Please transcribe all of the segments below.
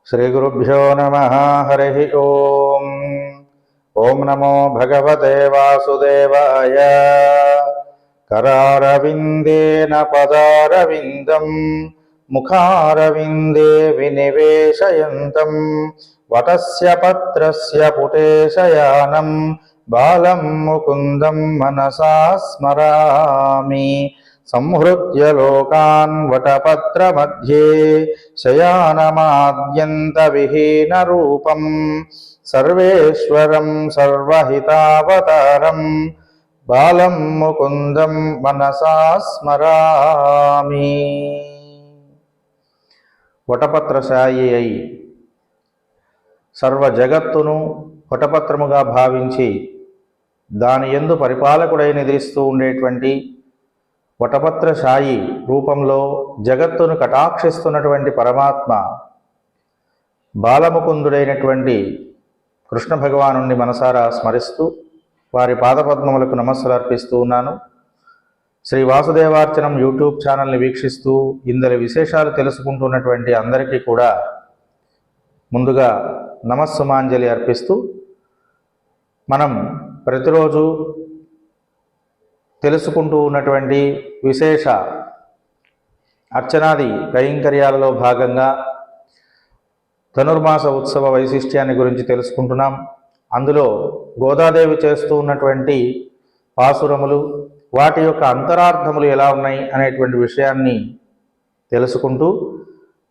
श्रीगुरुभ्यो नमः। हरिः ओम्। ओं नमो भगवते वासुदेवाय। करारविन्देन पदारविन्दं मुखारविन्दे विनिवेशयन्तं वटस्य पत्रस्य पुटेशयानं बालं मुकुन्दं मनसा स्मरामि। संहृत्य लोकान् वटपत्रमध्ये शयानमाद्यन्तविहीनरूपं सर्वेश्वरं सर्वहितावतारं बालं मुकुन्दं मनसा स्मरामि। వటపత్రశాయి అయి సర్వ జగత్తును వటపత్రముగా భావించి దాని యందు పరిపాలకుడై నిద్రిస్తూ ఉండేటువంటి వటపత్రశాయి రూపంలో జగత్తును కటాక్షిస్తున్నటువంటి పరమాత్మ బాలముకుందుడైనటువంటి కృష్ణ భగవానుని మనసారా స్మరిస్తూ వారి పాదపద్మములకు నమస్సులు అర్పిస్తూ ఉన్నాను. శ్రీ వాసుదేవార్చనం యూట్యూబ్ ఛానల్ని వీక్షిస్తూ ఇందరి విశేషాలు తెలుసుకుంటున్నటువంటి అందరికీ కూడా ముందుగా నమస్సుమాంజలి అర్పిస్తూ మనం ప్రతిరోజు తెలుసుకుంటూ ఉన్నటువంటి విశేష అర్చనాది కైంకర్యాలలో భాగంగా ధనుర్మాస ఉత్సవ వైశిష్ట్యాన్ని గురించి తెలుసుకుంటున్నాం. అందులో గోదాదేవి చేస్తూ ఉన్నటువంటి పాసురములు, వాటి యొక్క అంతరార్థములు ఎలా ఉన్నాయి అనేటువంటి విషయాన్ని తెలుసుకుంటూ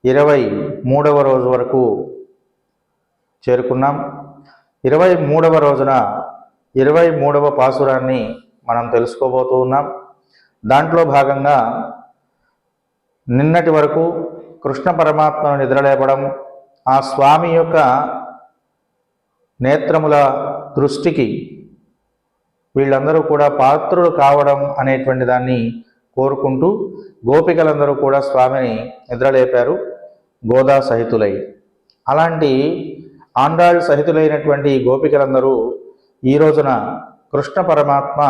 23వ రోజు వరకు చేరుకున్నాం. 23వ రోజున 23వ పాసురాన్ని మనం తెలుసుకోబోతూ ఉన్నాం. దాంట్లో భాగంగా నిన్నటి వరకు కృష్ణ పరమాత్మను నిద్రలేపడం, ఆ స్వామి యొక్క నేత్రముల దృష్టికి వీళ్ళందరూ కూడా పాత్రులు కావడం అనేటువంటి దాన్ని కోరుకుంటూ గోపికలందరూ కూడా స్వామిని నిద్రలేపారు గోదా సహితులై. అలాంటి ఆండాళ్ సహితులైనటువంటి గోపికలందరూ ఈ రోజున కృష్ణ పరమాత్మ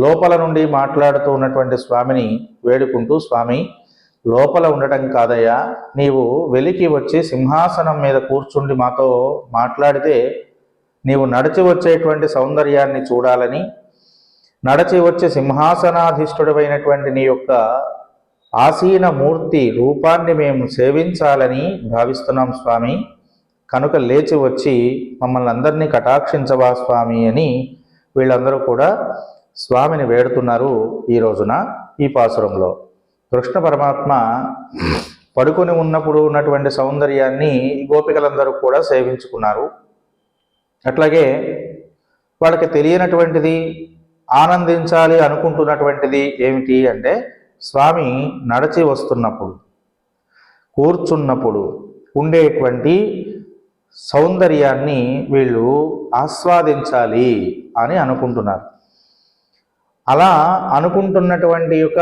లోపల నుండి మాట్లాడుతూ ఉన్నటువంటి స్వామిని వేడుకుంటూ, స్వామి లోపల ఉండటం కాదయ్యా, నీవు వెలికి వచ్చి సింహాసనం మీద కూర్చుండి మాతో మాట్లాడితే నీవు నడిచి వచ్చేటువంటి సౌందర్యాన్ని చూడాలని, నడిచి వచ్చే సింహాసనాధీష్ఠుడమైనటువంటి నీ యొక్క ఆసీన మూర్తి రూపాన్ని మేము సేవించాలని భావిస్తున్నాం స్వామి, కనుక లేచి వచ్చి మమ్మల్ని అందరినీ కటాక్షించవా స్వామి అని వీళ్ళందరూ కూడా స్వామిని వేడుతున్నారు. ఈ రోజున ఈ పాసురంలో కృష్ణ పరమాత్మ పడుకొని ఉన్నప్పుడు ఉన్నటువంటి సౌందర్యాన్ని గోపికలందరూ కూడా సేవించుకున్నారు. అట్లాగే వాళ్ళకి తెలియనటువంటిది, ఆనందించాలి అనుకుంటున్నటువంటిది ఏమిటి అంటే, స్వామి నడిచి వస్తున్నప్పుడు కూర్చున్నప్పుడు ఉండేటువంటి సౌందర్యాన్ని వీళ్ళు ఆస్వాదించాలి అని అనుకుంటున్నారు. అలా అనుకుంటున్నటువంటి యొక్క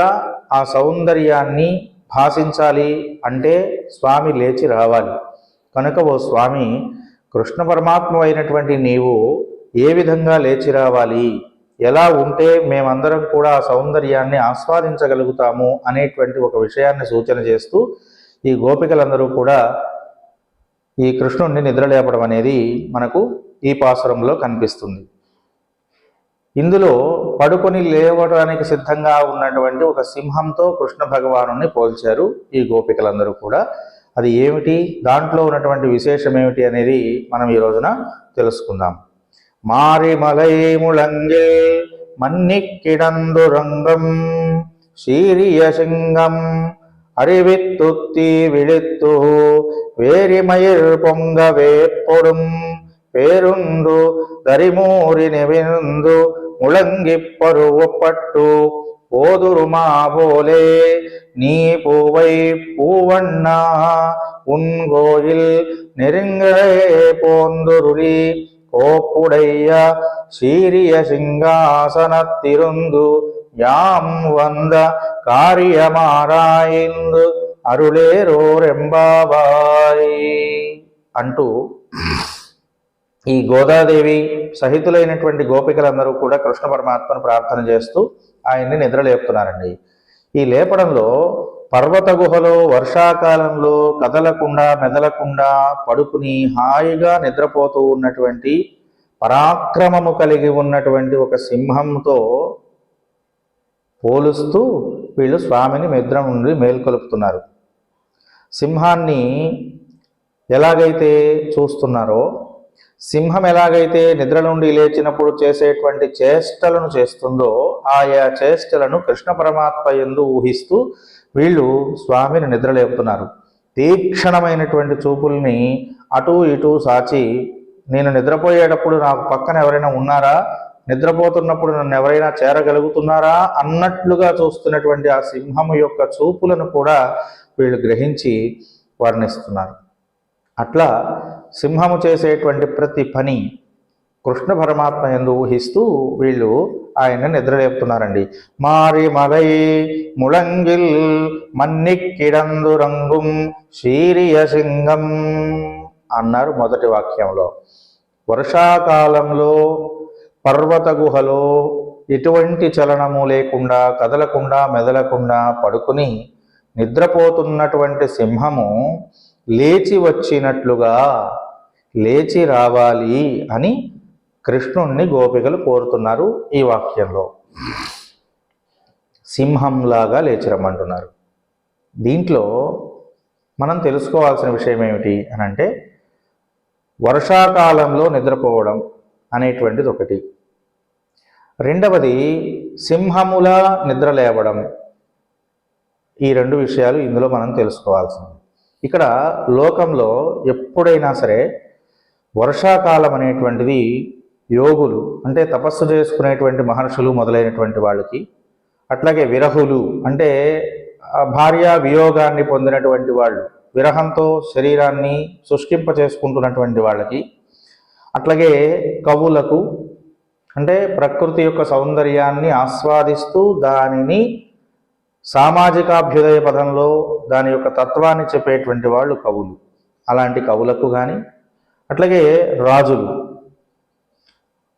ఆ సౌందర్యాన్ని భాషించాలి అంటే స్వామి లేచి రావాలి. కనుక ఓ స్వామి, కృష్ణ పరమాత్మ అయినటువంటి నీవు ఏ విధంగా లేచి రావాలి, ఎలా ఉంటే మేమందరం కూడా ఆ సౌందర్యాన్ని ఆస్వాదించగలుగుతాము అనేటువంటి ఒక విషయాన్ని సూచన చేస్తూ ఈ గోపికలందరూ కూడా ఈ కృష్ణుణ్ణి నిద్రలేపడం అనేది మనకు ఈ పాసురంలో కనిపిస్తుంది. ఇందులో పడుకొని లేవడానికి సిద్ధంగా ఉన్నటువంటి ఒక సింహంతో కృష్ణ భగవానుని పోల్చారు ఈ గోపికలందరూ కూడా. అది ఏమిటి, దాంట్లో ఉన్నటువంటి విశేషం ఏమిటి అనేది మనం ఈ రోజున తెలుసుకుందాం. మారిమలై ముళంగే మన్నిక్కిడందు రంగం శీరియ సింగం அறிவித்துத்தி விழித்து வேரிமயிர் பொங்க வேப்பொடும் பேருண்டு தரிமூரி நிவிந்து முழங்கிப் பருவப்பட்டு போதுருமா போலே நீ பூவை பூவண்ணா உன் கோயில் நெருங்களே போந்துருளி கோப்புடைய சீரிய சிங்காசனத்திருந்து யாம் வந்த కార్యమారాయిందు అరుళేరోరెంబాబాయి అంటూ ఈ గోదాదేవి సహితులైనటువంటి గోపికలందరూ కూడా కృష్ణ పరమాత్మను ప్రార్థన చేస్తూ ఆయన్ని నిద్రలేపుతున్నారండి. ఈ లేపడంలో పర్వత గుహలో వర్షాకాలంలో కదలకుండా మెదలకుండా పడుకుని హాయిగా నిద్రపోతూ ఉన్నటువంటి పరాక్రమము కలిగి ఉన్నటువంటి ఒక సింహంతో పోలుస్తూ వీళ్ళు స్వామిని నిద్ర నుండి మేల్కొలుపుతున్నారు. సింహాన్ని ఎలాగైతే చూస్తున్నారో, సింహం ఎలాగైతే నిద్ర నుండి లేచినప్పుడు చేసేటువంటి చేష్టలను చేస్తుందో ఆయా చేష్టలను కృష్ణ పరమాత్మ యందు ఊహిస్తూ వీళ్ళు స్వామిని నిద్రలేపుతున్నారు. తీక్షణమైనటువంటి చూపుల్ని అటూ ఇటూ సాచి, నేను నిద్రపోయేటప్పుడు నాకు పక్కన ఎవరైనా ఉన్నారా, నిద్రపోతున్నప్పుడు నన్ను ఎవరైనా చేరగలుగుతున్నారా అన్నట్లుగా చూస్తున్నటువంటి ఆ సింహము యొక్క చూపులను కూడా వీళ్ళు గ్రహించి వర్ణిస్తున్నారు. అట్లా సింహము చేసేటువంటి ప్రతి పని కృష్ణ పరమాత్మ యందు ఊహిస్తూ వీళ్ళు ఆయన నిద్రలేపుతున్నారండి. మారి మలై ముళంగిల్ మన్నిక్కిడందు రంగుం శీరియ సింగం అన్నారు మొదటి వాక్యంలో. వర్షాకాలంలో పర్వత గుహలో ఎటువంటి చలనము లేకుండా కదలకుండా మెదలకుండా పడుకుని నిద్రపోతున్నటువంటి సింహము లేచి వచ్చినట్లుగా లేచి రావాలి అని కృష్ణుణ్ణి గోపికలు కోరుతున్నారు. ఈ వాక్యంలో సింహంలాగా లేచి రమ్మంటున్నారు. దీంట్లో మనం తెలుసుకోవాల్సిన విషయం ఏమిటి అని అంటే, వర్షాకాలంలో నిద్రపోవడం అనేటువంటిది ఒకటి, రెండవది సింహములా నిద్ర లేవడం. ఈ రెండు విషయాలు ఇందులో మనం తెలుసుకోవాల్సింది. ఇక్కడ లోకంలో ఎప్పుడైనా సరే వర్షాకాలం అనేటువంటిది యోగులు అంటే తపస్సు చేసుకునేటువంటి మహర్షులు మొదలైనటువంటి వాళ్ళకి, అట్లాగే విరహులు అంటే భార్య వియోగాన్ని పొందినటువంటి వాళ్ళు, విరహంతో శరీరాన్ని శుష్కింప చేసుకుంటున్నటువంటి వాళ్ళకి, అట్లాగే కవులకు అంటే ప్రకృతి యొక్క సౌందర్యాన్ని ఆస్వాదిస్తూ దానిని సామాజికాభ్యుదయ పదంలో దాని యొక్క తత్వాన్ని చెప్పేటువంటి వాళ్ళు కవులు. అలాంటి కవులకు కానీ, అట్లాగే రాజులు,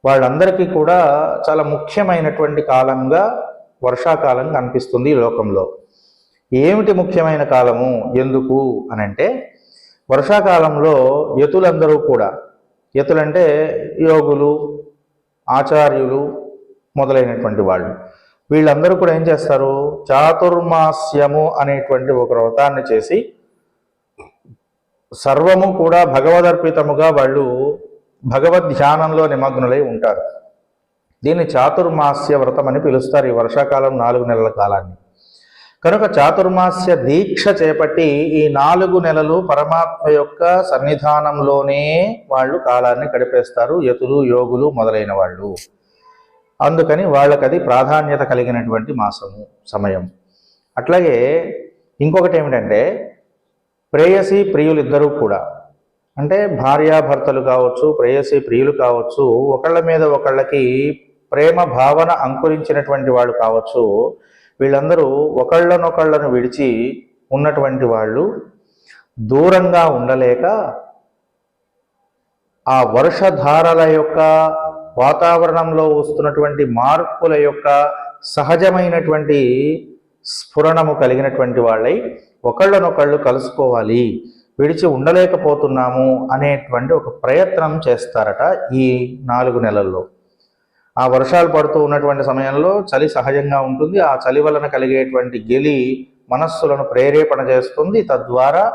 వాళ్ళందరికీ కూడా చాలా ముఖ్యమైనటువంటి కాలంగా వర్షాకాలం కనిపిస్తుంది ఈ లోకంలో. ఏమిటి ముఖ్యమైన కాలము, ఎందుకు అనంటే, వర్షాకాలంలో యతులందరూ కూడా, యతులంటే యోగులు, ఆచార్యులు మొదలైనటువంటి వాళ్ళు, వీళ్ళందరూ కూడా ఏం చేస్తారు, చాతుర్మాస్యము అనేటువంటి ఒక వ్రతాన్ని చేసి సర్వము కూడా భగవదర్పితముగా వాళ్ళు భగవద్ ధ్యానంలో నిమగ్నులై ఉంటారు. దీన్ని చాతుర్మాస్య వ్రతం అని పిలుస్తారు ఈ వర్షాకాలం 4 నెలల కాలాన్ని. కనుక చాతుర్మాస్య దీక్ష చేపట్టి ఈ 4 నెలలు పరమాత్మ యొక్క సన్నిధానంలోనే వాళ్ళు కాలాన్ని గడిపేస్తారు, యతులు యోగులు మొదలైన వాళ్ళు. అందుకని వాళ్ళకి అది ప్రాధాన్యత కలిగినటువంటి మాసము, సమయం. అట్లాగే ఇంకొకటి ఏమిటంటే, ప్రేయసి ప్రియులు ఇద్దరూ కూడా అంటే భార్యాభర్తలు కావచ్చు, ప్రేయసి ప్రియులు కావచ్చు, ఒకళ్ళ మీద ఒకళ్ళకి ప్రేమ భావన అంకురించినటువంటి వాళ్ళు కావచ్చు, వీళ్ళందరూ ఒకళ్ళనొకళ్ళను విడిచి ఉన్నటువంటి వాళ్ళు దూరంగా ఉండలేక ఆ వర్షధారల యొక్క వాతావరణంలో వస్తున్నటువంటి మార్పుల యొక్క సహజమైనటువంటి స్ఫురణము కలిగినటువంటి వాళ్ళై ఒకళ్ళనొకళ్ళు కలుసుకోవాలి, విడిచి ఉండలేకపోతున్నాము అనేటువంటి ఒక ప్రయత్నం చేస్తారట ఈ 4 నెలల్లో. ఆ వర్షాలు పడుతూ ఉన్నటువంటి సమయంలో చలి సహజంగా ఉంటుంది. ఆ చలి వలన కలిగేటువంటి గెలి మనస్సులను ప్రేరేపణ చేస్తుంది. తద్వారా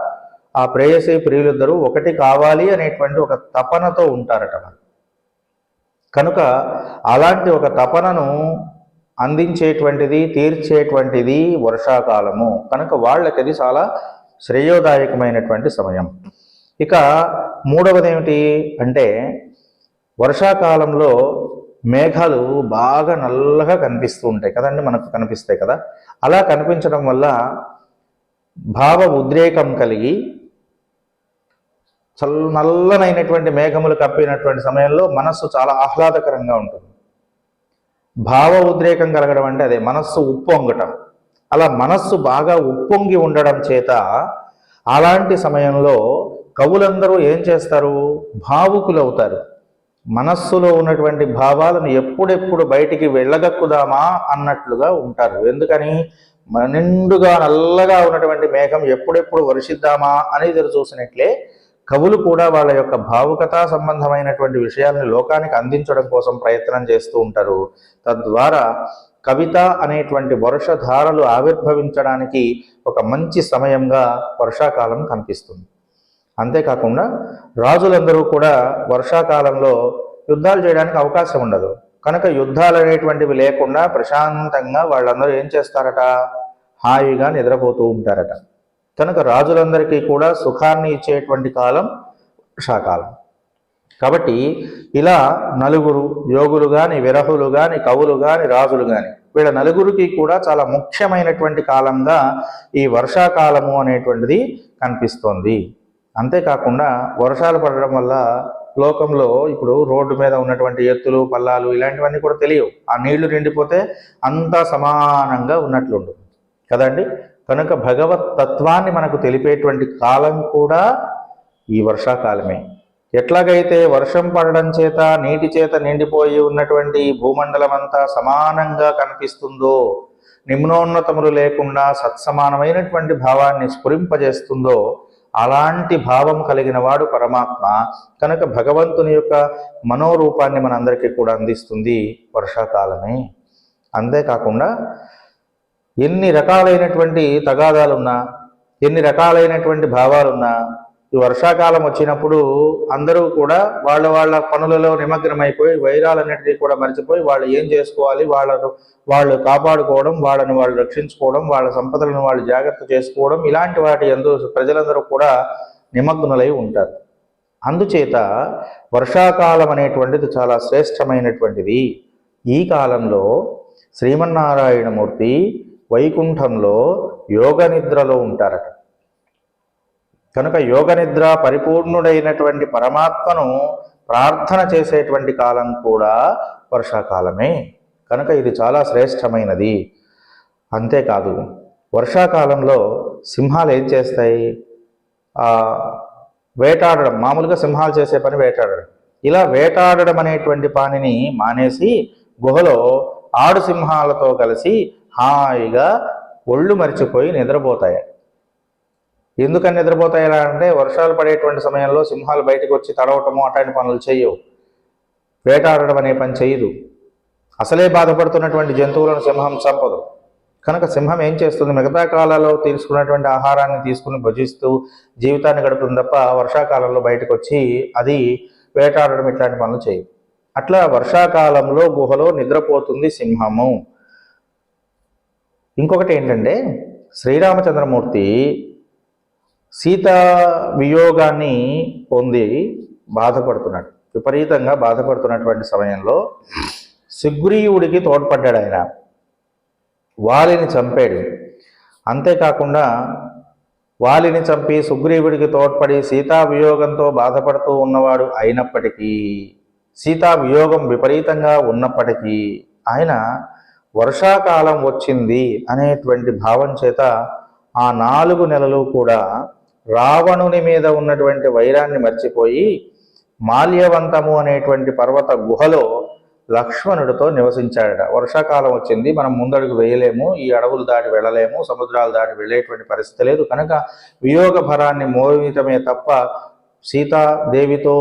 ఆ ప్రేయసి ప్రియులిద్దరూ ఒకటి కావాలి అనేటువంటి ఒక తపనతో ఉంటారట. కనుక అలాంటి ఒక తపనను అందించేటువంటిది, తీర్చేటువంటిది వర్షాకాలము. కనుక వాళ్ళకి అది చాలా శ్రేయోదాయకమైనటువంటి సమయం. ఇక మూడవది ఏమిటి అంటే, వర్షాకాలంలో మేఘాలు బాగా నల్లగా కనిపిస్తూ ఉంటాయి కదండి, మనకు కనిపిస్తాయి కదా. అలా కనిపించడం వల్ల భావ ఉద్రేకం కలిగి నల్లనైనటువంటి మేఘములు కప్పినటువంటి సమయంలో మనస్సు చాలా ఆహ్లాదకరంగా ఉంటుంది. భావ ఉద్రేకం కలగడం అంటే అదే, మనస్సు ఉప్పొంగటం. అలా మనస్సు బాగా ఉప్పొంగి ఉండడం చేత అలాంటి సమయంలో కవులందరూ ఏం చేస్తారు, భావుకులవుతారు. మనస్సులో ఉన్నటువంటి భావాలను ఎప్పుడెప్పుడు బయటికి వెళ్ళగక్కుదామా అన్నట్లుగా ఉంటారు. ఎందుకని, నిండుగా నల్లగా ఉన్నటువంటి మేఘం ఎప్పుడెప్పుడు వర్షిద్దామా అని ఎదురు చూసినట్లే కవులు కూడా వాళ్ళ యొక్క భావుకతా సంబంధమైనటువంటి విషయాలను లోకానికి అందించడం కోసం ప్రయత్నం చేస్తూ ఉంటారు. తద్వారా కవిత అనేటువంటి వర్షధారలు ఆవిర్భవించడానికి ఒక మంచి సమయంగా వర్షాకాలం కనిపిస్తుంది. అంతేకాకుండా రాజులందరూ కూడా వర్షాకాలంలో యుద్ధాలు చేయడానికి అవకాశం ఉండదు. కనుక యుద్ధాలు అనేటువంటివి లేకుండా ప్రశాంతంగా వాళ్ళందరూ ఏం చేస్తారట, హాయిగా నిద్రపోతూ ఉంటారట. కనుక రాజులందరికీ కూడా సుఖాన్ని ఇచ్చేటువంటి కాలం వర్షాకాలం. కాబట్టి ఇలా నలుగురు యోగులు కానీ, విరహులు కానీ, కవులు కానీ, రాజులు కానీ, వీళ్ళ నలుగురికి కూడా చాలా ముఖ్యమైనటువంటి కాలంగా ఈ వర్షాకాలము అనేటువంటిది కనిపిస్తోంది. అంతేకాకుండా వర్షాలు పడడం వల్ల లోకంలో ఇప్పుడు రోడ్డు మీద ఉన్నటువంటి ఎత్తులు పల్లాలు ఇలాంటివన్నీ కూడా తెలియవు. ఆ నీళ్లు నిండిపోతే అంతా సమానంగా ఉన్నట్లుండు కదండి. కనుక భగవత్ తత్వాన్ని మనకు తెలిపేటువంటి కాలం కూడా ఈ వర్షాకాలమే. ఎట్లాగైతే వర్షం పడడం చేత నీటి చేత నిండిపోయి ఉన్నటువంటి భూమండలం అంతా సమానంగా కనిపిస్తుందో, నిమ్నోన్నతములు లేకుండా సత్సమానమైనటువంటి భావాన్ని స్ఫురింపజేస్తుందో, అలాంటి భావం కలిగిన వాడు పరమాత్మ. కనుక భగవంతుని యొక్క మనోరూపాన్ని మనందరికీ కూడా అందిస్తుంది వర్షాకాలమే. అంతేకాకుండా ఎన్ని రకాలైనటువంటి తగాదాలున్నా, ఎన్ని రకాలైనటువంటి భావాలున్నా, ఈ వర్షాకాలం వచ్చినప్పుడు అందరూ కూడా వాళ్ళ వాళ్ళ పనులలో నిమగ్నమైపోయి వైరాలన్నిటినీ కూడా మర్చిపోయి వాళ్ళు ఏం చేసుకోవాలి, వాళ్ళు కాపాడుకోవడం, వాళ్ళని వాళ్ళు రక్షించుకోవడం, వాళ్ళ సంపదలను వాళ్ళు జాగ్రత్త చేసుకోవడం, ఇలాంటి వాటి యందు ప్రజలందరూ కూడా నిమగ్నులై ఉంటారు. అందుచేత వర్షాకాలం అనేటువంటిది చాలా శ్రేష్టమైనటువంటిది. ఈ కాలంలో శ్రీమన్నారాయణమూర్తి వైకుంఠంలో యోగ నిద్రలో ఉంటారట. కనుక యోగ నిద్ర పరిపూర్ణుడైనటువంటి పరమాత్మను ప్రార్థన చేసేటువంటి కాలం కూడా వర్షాకాలమే. కనుక ఇది చాలా శ్రేష్టమైనది. అంతేకాదు, వర్షాకాలంలో సింహాలు ఏం చేస్తాయి, వేటాడడం. మామూలుగా సింహాలు చేసే పని వేటాడడం. ఇలా వేటాడడం అనేటువంటి పనిని మానేసి గుహలో ఆడు సింహాలతో కలిసి హాయిగా ఒళ్ళు మరిచిపోయి నిద్రపోతాయి. ఎందుకని నిద్రపోతాయి అంటే, వర్షాలు పడేటువంటి సమయంలో సింహాలు బయటకు వచ్చి తడవటము అట్లాంటి పనులు చేయవు, వేటాడడం అనే పని చేయదు. అసలే బాధపడుతున్నటువంటి జంతువులను సింహం చంపదు. కనుక సింహం ఏం చేస్తుంది, మిగతా కాలాల్లో తీసుకున్నటువంటి ఆహారాన్ని తీసుకుని భుజిస్తూ జీవితాన్ని గడుపుతుంది తప్ప వర్షాకాలంలో బయటకు వచ్చి అది వేటాడడం ఇట్లాంటి పనులు చేయదు. అట్లా వర్షాకాలంలో గుహలో నిద్రపోతుంది సింహము. ఇంకొకటి ఏంటంటే, శ్రీరామచంద్రమూర్తి సీతా వియోగాన్ని పొంది బాధపడుతున్నాడు. విపరీతంగా బాధపడుతున్నటువంటి సమయంలో సుగ్రీవుడికి తోడ్పడ్డాడు. ఆయన వాలిని చంపాడు. అంతేకాకుండా వాలిని చంపి సుగ్రీవుడికి తోడ్పడి సీతా వియోగంతో బాధపడుతూ ఉన్నవాడు అయినప్పటికీ, సీతా వియోగం విపరీతంగా ఉన్నప్పటికీ, ఆయన వర్షాకాలం వచ్చింది అనేటువంటి భావం చేత ఆ 4 నెలలు కూడా రావణుని మీద ఉన్నటువంటి వైరాన్ని మర్చిపోయి మాల్యవంతము అనేటువంటి పర్వత గుహలో లక్ష్మణుడితో నివసించాడట. వర్షాకాలం వచ్చింది, మనం ముందడుగు వేయలేము, ఈ అడవులు దాటి వెళ్ళలేము, సముద్రాలు దాటి వెళ్ళేటువంటి పరిస్థితి లేదు. కనుక వియోగ భరాన్ని మోయటమే తప్ప సీతాదేవితో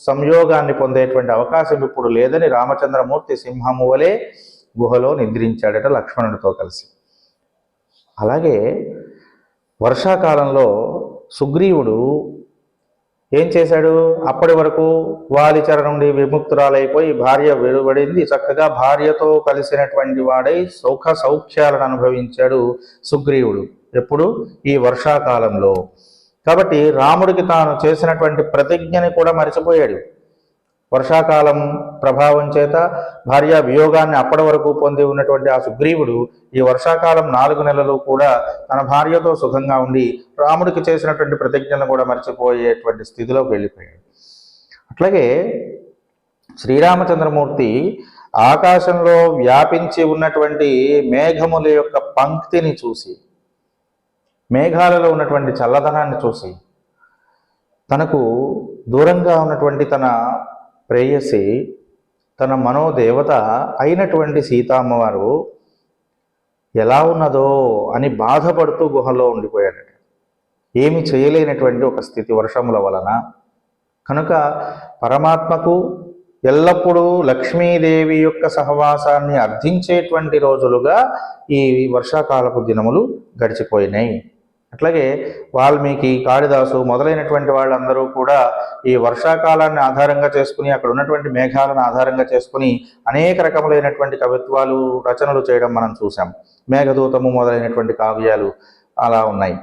సంయోగాన్ని పొందేటువంటి అవకాశం ఇప్పుడు లేదని రామచంద్రమూర్తి సింహము వలె గుహలో నిద్రించాడట లక్ష్మణుడితో కలిసి. అలాగే వర్షాకాలంలో సుగ్రీవుడు ఏం చేశాడు, అప్పటి వరకు వాలి చెర నుండి విముక్తురాలైపోయి భార్య వెలువడింది, చక్కగా భార్యతో కలిసినటువంటి వాడై సుఖ సౌఖ్యాలను అనుభవించాడు సుగ్రీవుడు. ఎప్పుడు, ఈ వర్షాకాలంలో. కాబట్టి రాముడికి తాను చేసినటువంటి ప్రతిజ్ఞని కూడా మరిచిపోయాడు. వర్షాకాలం ప్రభావం చేత భార్య వియోగాన్ని అప్పటి వరకు పొంది ఉన్నటువంటి ఆ సుగ్రీవుడు ఈ వర్షాకాలం 4 నెలలు కూడా తన భార్యతో సుఖంగా ఉండి రాముడికి చేసినటువంటి ప్రతిజ్ఞలను కూడా మర్చిపోయేటువంటి స్థితిలోకి వెళ్ళిపోయాడు. అట్లాగే శ్రీరామచంద్రమూర్తి ఆకాశంలో వ్యాపించి ఉన్నటువంటి మేఘముల యొక్క పంక్తిని చూసి, మేఘాలలో ఉన్నటువంటి చల్లదనాన్ని చూసి, తనకు దూరంగా ఉన్నటువంటి తన ప్రేయసి, తన మనోదేవత అయినటువంటి సీతామ్మవారు ఎలా ఉన్నదో అని బాధపడుతూ గుహలో ఉండిపోయాడట. ఏమి చేయలేనటువంటి ఒక స్థితి వర్షముల వలన. కనుక పరమాత్మకు ఎల్లప్పుడూ లక్ష్మీదేవి యొక్క సహవాసాన్ని అర్థించేటువంటి రోజులుగా ఈ వర్షాకాలపు దినములు గడిచిపోయినాయి. అట్లాగే వాల్మీకి, కాళిదాసు మొదలైనటువంటి వాళ్ళందరూ కూడా ఈ వర్షాకాలాన్ని ఆధారంగా చేసుకుని, అక్కడ ఉన్నటువంటి మేఘాలను ఆధారంగా చేసుకుని అనేక రకములైనటువంటి కవిత్వాలు, రచనలు చేయడం మనం చూసాం. మేఘదూతము మొదలైనటువంటి కావ్యాలు అలా ఉన్నాయి.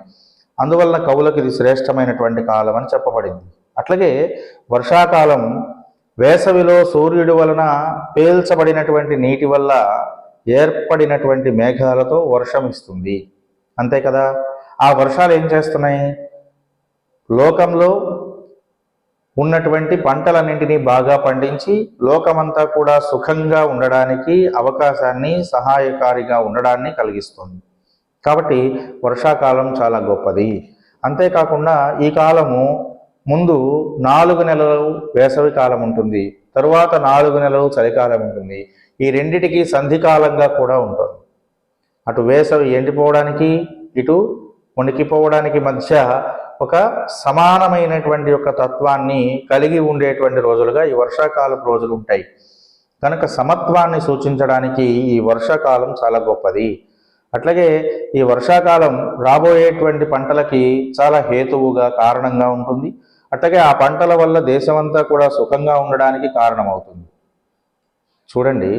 అందువలన కవులకు ఇది శ్రేష్టమైనటువంటి కాలం అని చెప్పబడింది. అట్లాగే వర్షాకాలం వేసవిలో సూర్యుడి వలన పేల్చబడినటువంటి నీటి వల్ల ఏర్పడినటువంటి మేఘాలతో వర్షం ఇస్తుంది. అంతే కదా. ఆ వర్షాలు ఏం చేస్తున్నాయి? లోకంలో ఉన్నటువంటి పంటలన్నింటినీ బాగా పండించి లోకమంతా కూడా సుఖంగా ఉండడానికి అవకాశాన్ని, సహాయకారిగా ఉండడాన్ని కలిగిస్తుంది. కాబట్టి వర్షాకాలం చాలా గొప్పది. అంతేకాకుండా ఈ కాలము ముందు 4 నెలలు వేసవి కాలం ఉంటుంది, తరువాత 4 నెలలు చలికాలం ఉంటుంది. ఈ రెండిటికి సంధికాలంగా కూడా ఉంటుంది. అటు వేసవి ఎండిపోవడానికి, ఇటు వణికిపోవడానికి మధ్య ఒక సమానమైనటువంటి యొక్క తత్వాన్ని కలిగి ఉండేటువంటి రోజులుగా ఈ వర్షాకాలపు రోజులు ఉంటాయి. కనుక సమత్వాన్ని సూచించడానికి ఈ వర్షాకాలం చాలా గొప్పది. అట్లాగే ఈ వర్షాకాలం రాబోయేటువంటి పంటలకి చాలా హేతువుగా, కారణంగా ఉంటుంది. అట్లాగే ఆ పంటల వల్ల దేశమంతా కూడా సుఖంగా ఉండడానికి కారణమవుతుంది. చూడండి,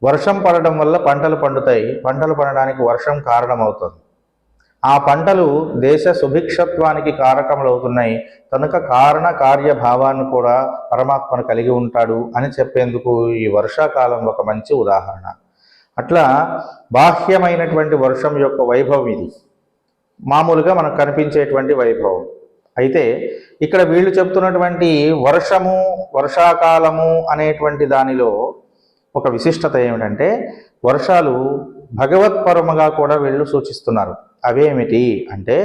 వర్షం పడడం వల్ల పంటలు పండుతాయి. పంటలు పండడానికి వర్షం కారణమవుతుంది. ఆ పంటలు దేశ సుభిక్షత్వానికి కారకములవుతున్నాయి. కనుక కారణ కార్యభావాన్ని కూడా పరమాత్మను కలిగి ఉంటాడు అని చెప్పేందుకు ఈ వర్షాకాలం ఒక మంచి ఉదాహరణ. అట్లా బాహ్యమైనటువంటి వర్షం యొక్క వైభవం ఇది, మామూలుగా మనకు కనిపించేటువంటి వైభవం. అయితే ఇక్కడ వీళ్ళు చెప్తున్నటువంటి వర్షము, వర్షాకాలము అనేటువంటి దానిలో ఒక విశిష్టత ఏమిటంటే, వర్షాలు భగవత్పరముగా కూడా వీళ్ళు సూచిస్తున్నారు. అవేమిటి అంటే,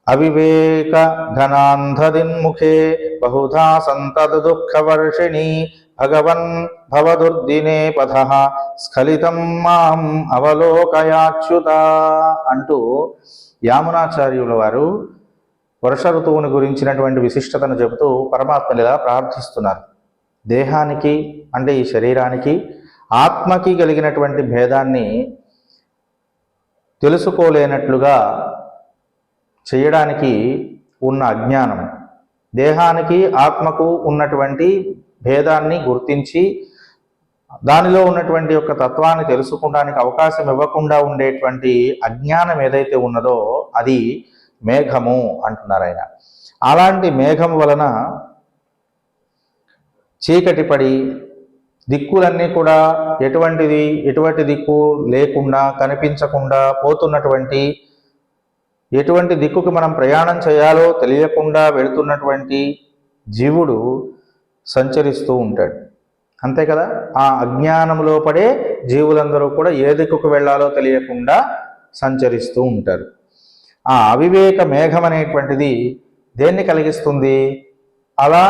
అవివేక ఘనాంధదిన్ముఖే బహుధా సంతద దుఃఖ వర్షిణి భగవన్ భవదుర్దినే పథ స్ఖలితం మాం అవలోకయాచ్యుత అంటూ యామునాచార్యుల వారు వర్ష ఋతువుని గురించినటువంటి విశిష్టతను చెబుతూ పరమాత్మనిలా ప్రార్థిస్తున్నారు. దేహానికి అంటే ఈ శరీరానికి, ఆత్మకి కలిగినటువంటి భేదాన్ని తెలుసుకోలేనట్లుగా చేయడానికి ఉన్న అజ్ఞానం, దేహానికి ఆత్మకు ఉన్నటువంటి భేదాన్ని గుర్తించి దానిలో ఉన్నటువంటి యొక్క తత్వాన్ని తెలుసుకోవడానికి అవకాశం ఇవ్వకుండా ఉండేటువంటి అజ్ఞానం ఏదైతే ఉన్నదో అది మేఘము అంటున్నారు ఆయన. అలాంటి మేఘం వలన చీకటి పడి దిక్కులన్నీ కూడా ఎటువంటి దిక్కు లేకుండా, కనిపించకుండా పోతున్నటువంటి, ఎటువంటి దిక్కుకి మనం ప్రయాణం చేయాలో తెలియకుండా వెళుతున్నటువంటి జీవుడు సంచరిస్తూ ఉంటాడు. అంతే కదా. ఆ అజ్ఞానంలో పడే జీవులందరూ కూడా ఏ దిక్కుకు వెళ్ళాలో తెలియకుండా సంచరిస్తూ ఉంటారు. ఆ అవివేక మేఘం అనేటువంటిది దేన్ని కలిగిస్తుంది? అలా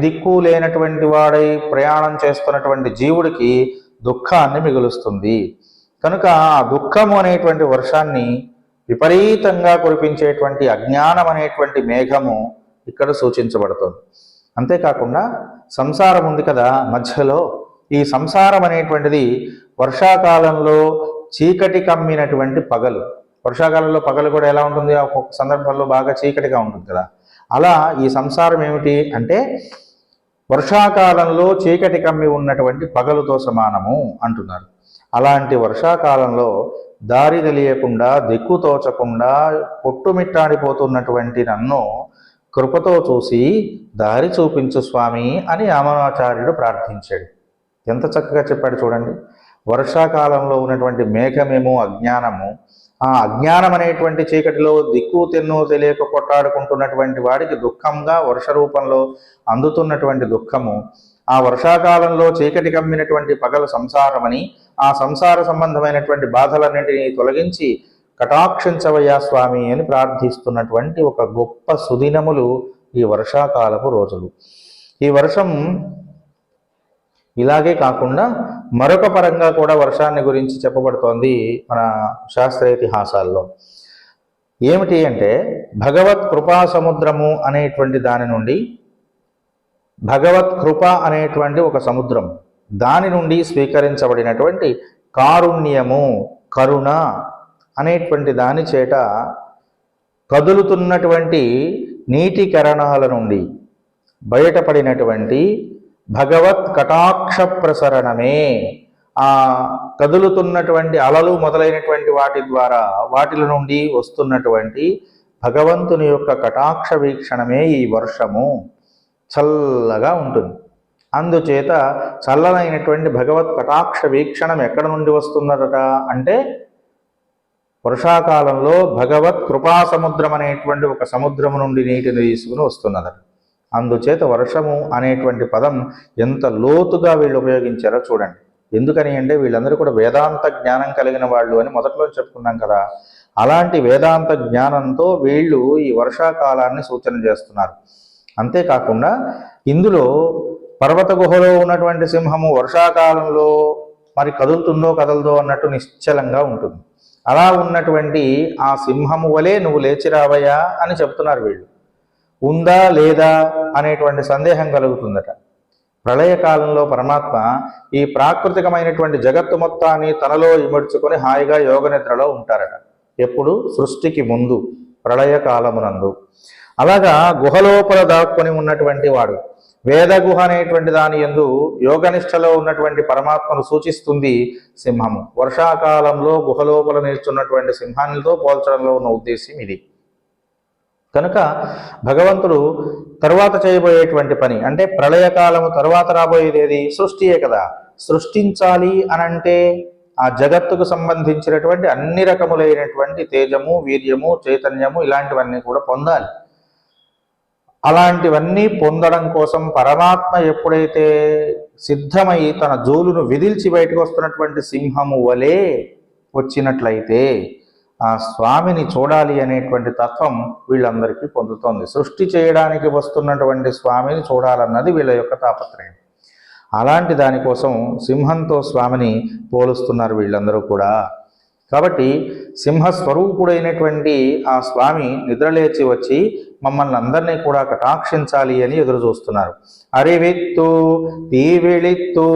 దిక్కు లేనటువంటి వాడై ప్రయాణం చేస్తున్నటువంటి జీవుడికి దుఃఖాన్ని మిగులుస్తుంది. కనుక ఆ దుఃఖము అనేటువంటి వర్షాన్ని విపరీతంగా కురిపించేటువంటి అజ్ఞానం అనేటువంటి మేఘము ఇక్కడ సూచించబడుతుంది. అంతేకాకుండా సంసారం ఉంది కదా మధ్యలో, ఈ సంసారం అనేటువంటిది వర్షాకాలంలో చీకటి కమ్మినటువంటి పగలు. వర్షాకాలంలో పగలు కూడా ఎలా ఉంటుంది? ఒక్కొక్క సందర్భంలో బాగా చీకటిగా ఉంటుంది కదా. అలా ఈ సంసారం ఏమిటి అంటే వర్షాకాలంలో చీకటి కమ్మి ఉన్నటువంటి పగలుతో సమానము అంటున్నారు. అలాంటి వర్షాకాలంలో దారి తెలియకుండా, దిక్కు తోచకుండా కొట్టుమిట్టాడిపోతున్నటువంటి నన్ను కృపతో చూసి దారి చూపించు స్వామి అని యామునాచార్యుడు ప్రార్థించాడు. ఎంత చక్కగా చెప్పాడు చూడండి. వర్షాకాలంలో ఉన్నటువంటి మేఘమేమో అజ్ఞానము, ఆ అజ్ఞానం అనేటువంటి చీకటిలో దిక్కు తెన్ను తెలియక కొట్టాడుకుంటున్నటువంటి వాడికి దుఃఖంగా వర్ష రూపంలో అందుతున్నటువంటి దుఃఖము, ఆ వర్షాకాలంలో చీకటి కమ్మినటువంటి పగలు సంసారమని, ఆ సంసార సంబంధమైనటువంటి బాధలన్నింటినీ తొలగించి కటాక్షించవయ్యా స్వామి అని ప్రార్థిస్తున్నటువంటి ఒక గొప్ప సుదినములు ఈ వర్షాకాలపు రోజులు. ఈ వర్షం ఇలాగే కాకుండా మరొక పరంగా కూడా వర్షాన్ని గురించి చెప్పబడుతోంది మన శాస్త్ర ఇతిహాసాల్లో. ఏమిటి అంటే భగవత్ కృపా సముద్రము అనేటువంటి దాని నుండి, భగవత్ కృప అనేటువంటి ఒక సముద్రం, దాని నుండి స్వీకరించబడినటువంటి కారుణ్యము, కరుణ అనేటువంటి దాని చేత కదులుతున్నటువంటి నీటి కిరణాల నుండి బయటపడినటువంటి భగవత్ కటాక్ష ప్రసరణమే, ఆ కదులుతున్నటువంటి అలలు మొదలైనటువంటి వాటి ద్వారా వాటిల నుండి వస్తున్నటువంటి భగవంతుని యొక్క కటాక్ష వీక్షణమే ఈ వర్షము. చల్లగా ఉంటుంది. అందుచేత చల్లనైనటువంటి భగవత్ కటాక్ష వీక్షణం ఎక్కడ నుండి వస్తున్నదట అంటే వర్షాకాలంలో భగవత్ కృపా సముద్రం అనేటువంటి ఒక సముద్రము నుండి నీటిని తీసుకుని వస్తున్నదట. అందుచేత వర్షము అనేటువంటి పదం ఎంత లోతుగా వీళ్ళు ఉపయోగించారో చూడండి. ఎందుకని అంటే వీళ్ళందరూ కూడా వేదాంత జ్ఞానం కలిగిన వాళ్ళు అని మొదట్లో చెప్పుకున్నాం కదా. అలాంటి వేదాంత జ్ఞానంతో వీళ్ళు ఈ వర్షాకాలాన్ని సూచన చేస్తున్నారు. అంతేకాకుండా ఇందులో పర్వత గుహలో ఉన్నటువంటి సింహము వర్షాకాలంలో మరి కదులుతుందో కదలదో అన్నట్టు నిశ్చలంగా ఉంటుంది. అలా ఉన్నటువంటి ఆ సింహము వలె నువ్వు లేచి రావయ్యా అని చెప్తున్నారు వీళ్ళు. ఉందా లేదా అనేటువంటి సందేహం కలుగుతుందట. ప్రళయకాలంలో పరమాత్మ ఈ ప్రాకృతికమైనటువంటి జగత్తు మొత్తాన్ని తనలో ఇమడ్చుకొని హాయిగా యోగ నిద్రలో ఉంటారట. ఎప్పుడు? సృష్టికి ముందు, ప్రళయకాలమునందు. అలాగా గుహలోపల దాక్కుని ఉన్నటువంటి వాడు, వేద గుహ అనేటువంటి దాని యందు యోగనిష్టలో ఉన్నటువంటి పరమాత్మను సూచిస్తుంది సింహము. వర్షాకాలంలో గుహలోపల నిల్చున్నటువంటి సింహానితో పోల్చడంలో ఉన్న ఉద్దేశం ఇది. కనుక భగవంతుడు తరువాత చేయబోయేటువంటి పని అంటే ప్రళయకాలము తరువాత రాబోయేది ఏది? సృష్టియే కదా. సృష్టించాలి అనంటే ఆ జగత్తుకు సంబంధించినటువంటి అన్ని రకములైనటువంటి తేజము, వీర్యము, చైతన్యము ఇలాంటివన్నీ కూడా పొందాలి. అలాంటివన్నీ పొందడం కోసం పరమాత్మ ఎప్పుడైతే సిద్ధమై తన జోలును విదిల్చి బయటకు వస్తున్నటువంటి సింహము వలె వచ్చినట్లయితే ఆ స్వామిని చూడాలి అనేటువంటి తత్వం వీళ్ళందరికీ పొందుతోంది. సృష్టి చేయడానికి వస్తున్నటువంటి స్వామిని చూడాలన్నది వీళ్ళ యొక్క తాపత్రయం. అలాంటి దానికోసం సింహంతో స్వామిని పోలుస్తున్నారు వీళ్ళందరూ కూడా. కాబట్టి సింహస్వరూపుడైనటువంటి ఆ స్వామి నిద్రలేచి వచ్చి మమ్మల్ని అందరినీ కూడా కటాక్షించాలి అని ఎదురు చూస్తున్నారు. అరివిత్తు తీవిళిత్తు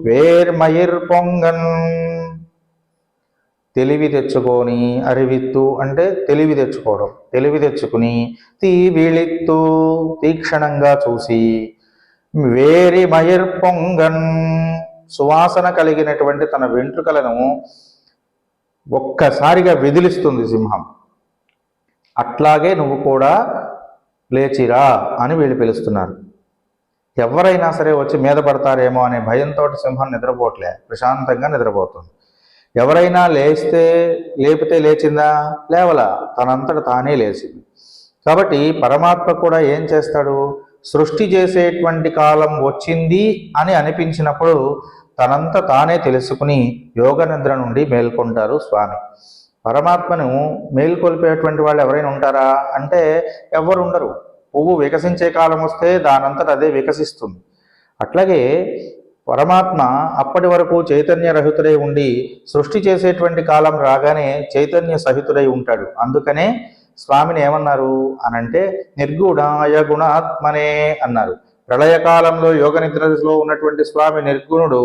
వేర్మయిర్ పొంగన్, తెలివి తెచ్చుకొని, అరివిత్తు అంటే తెలివి తెచ్చుకోవడం, తెలివి తెచ్చుకుని, తీవిళిత్తు తీక్షణంగా చూసి, వేరి మయిర్ పొంగన్ సువాసన కలిగినటువంటి తన వెంట్రుకలను ఒక్కసారిగా విదిలిస్తుంది సింహం. అట్లాగే నువ్వు కూడా లేచిరా అని వీళ్ళు పిలుస్తున్నారు. ఎవరైనా సరే వచ్చి మీద పడతారేమో అనే భయంతో సింహం నిద్రపోవట్లే, ప్రశాంతంగా నిద్రపోతుంది. ఎవరైనా లేపితే లేచిందా? లేవలా, తనంతట తానే లేచింది. కాబట్టి పరమాత్మ కూడా ఏం చేస్తాడు? సృష్టి చేసేటువంటి కాలం వచ్చింది అని అనిపించినప్పుడు తనంత తానే తెలుసుకుని యోగ నిద్ర నుండి మేల్కొంటారు స్వామి. పరమాత్మను మేల్కొల్పేటువంటి వాళ్ళు ఎవరైనా ఉంటారా అంటే ఎవరు ఉండరు. పువ్వు వికసించే కాలం వస్తే దానంతట అదే వికసిస్తుంది. అట్లాగే పరమాత్మ అప్పటి వరకు చైతన్య రహితుడై ఉండి సృష్టి చేసేటువంటి కాలం రాగానే చైతన్య సహితుడై ఉంటాడు. అందుకనే స్వామిని ఏమన్నారు అనంటే నిర్గుణాయ గుణాత్మనే అన్నారు. ప్రళయకాలంలో యోగ నిద్రలో ఉన్నటువంటి స్వామి నిర్గుణుడు.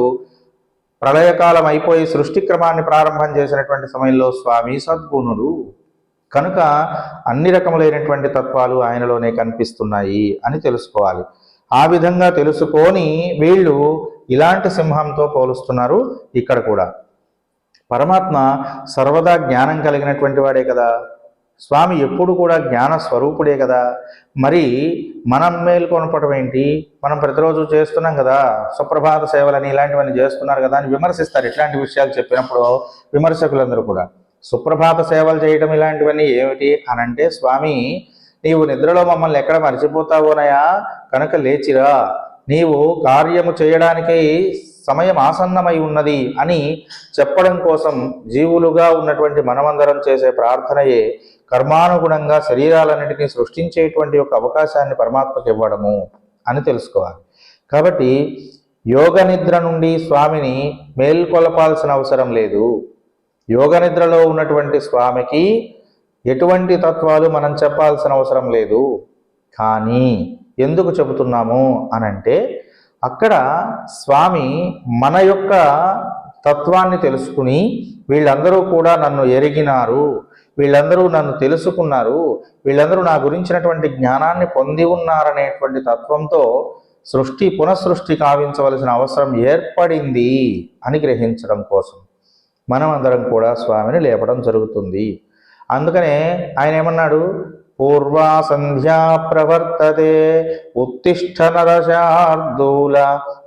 ప్రళయకాలం అయిపోయి సృష్టి క్రమాన్ని ప్రారంభం చేసినటువంటి సమయంలో స్వామి సద్గుణుడు. కనుక అన్ని రకములైనటువంటి తత్వాలు ఆయనలోనే కనిపిస్తున్నాయి అని తెలుసుకోవాలి. ఆ విధంగా తెలుసుకొని వీళ్ళు ఇలాంటి సింహంతో పోలుస్తున్నారు. ఇక్కడ కూడా పరమాత్మ సర్వదా జ్ఞానం కలిగినటువంటి వాడే కదా. స్వామి ఎప్పుడు కూడా జ్ఞాన స్వరూపుడే కదా. మరి మనం మేల్కొనపడం ఏంటి? మనం ప్రతిరోజు చేస్తున్నాం కదా, సుప్రభాత సేవలని ఇలాంటివన్నీ చేస్తున్నారు కదా అని విమర్శిస్తారు. ఇట్లాంటి విషయాలు చెప్పినప్పుడు విమర్శకులందరూ కూడా సుప్రభాత సేవలు చేయటం ఇలాంటివన్నీ ఏమిటి అనంటే, స్వామి నీవు నిద్రలో మమ్మల్ని ఎక్కడ మర్చిపోతావోనయా, కనుక లేచిరా, నీవు కార్యము చేయడానికి సమయం ఆసన్నమై ఉన్నది అని చెప్పడం కోసం జీవులుగా ఉన్నటువంటి మనమందరం చేసే ప్రార్థనయే కర్మానుగుణంగా శరీరాలన్నిటినీ సృష్టించేటువంటి ఒక అవకాశాన్ని పరమాత్మకి ఇవ్వడము అని తెలుసుకోవాలి. కాబట్టి యోగ నిద్ర నుండి స్వామిని మేల్కొలపాల్సిన అవసరం లేదు. యోగ నిద్రలో ఉన్నటువంటి స్వామికి ఎటువంటి తత్వాలు మనం చెప్పాల్సిన అవసరం లేదు. కానీ ఎందుకు చెబుతున్నాము అనంటే, అక్కడ స్వామి మన యొక్క తత్వాన్ని తెలుసుకుని వీళ్ళందరూ కూడా నన్ను ఎరిగినారు, వీళ్ళందరూ నన్ను తెలుసుకున్నారు, వీళ్ళందరూ నా గురించినటువంటి జ్ఞానాన్ని పొంది ఉన్నారనేటువంటి తత్వంతో పునఃసృష్టి కావించవలసిన అవసరం ఏర్పడింది అని గ్రహించడం కోసం మనం అందరం కూడా స్వామిని లేపడం జరుగుతుంది. అందుకనే ఆయన ఏమన్నాడు, పూర్వా సంధ్యా ప్రవర్తతే ఉత్తిష్ఠ నరశార్దూల